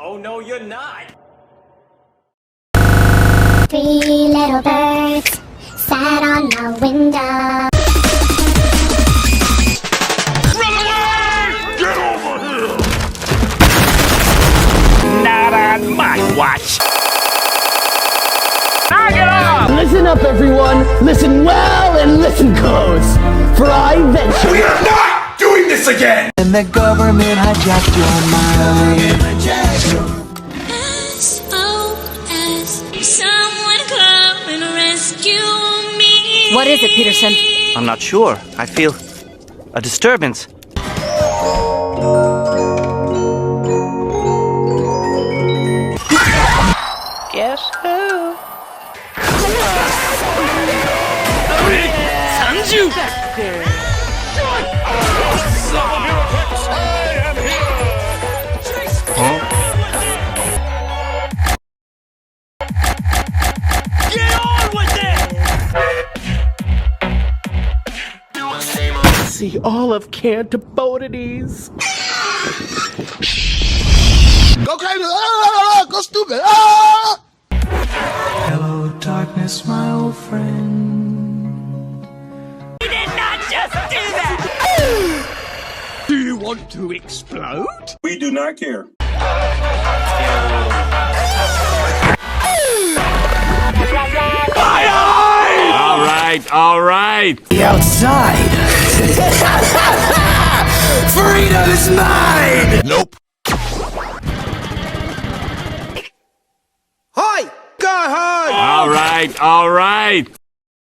Oh, no, you're not. Three little birds sat on the window. Run away! Get over here! Not on my watch. Knock it off! Listen up, everyone. Listen well and listen close. For I Vhenshun. We are not doing this again! And the government hijacked your mind. SOS, someone come and rescue me. What is it, Peterson? I'm not sure. I feel a disturbance. Guess who? Get on with it! See all of ᴍᴏᴜ. Go crazy! Ah, go stupid! Ah! Hello, darkness, my old friend. He did not just do that! Do you want to explode? We do not care. All right. The outside. Freedom is mine. Nope. All right.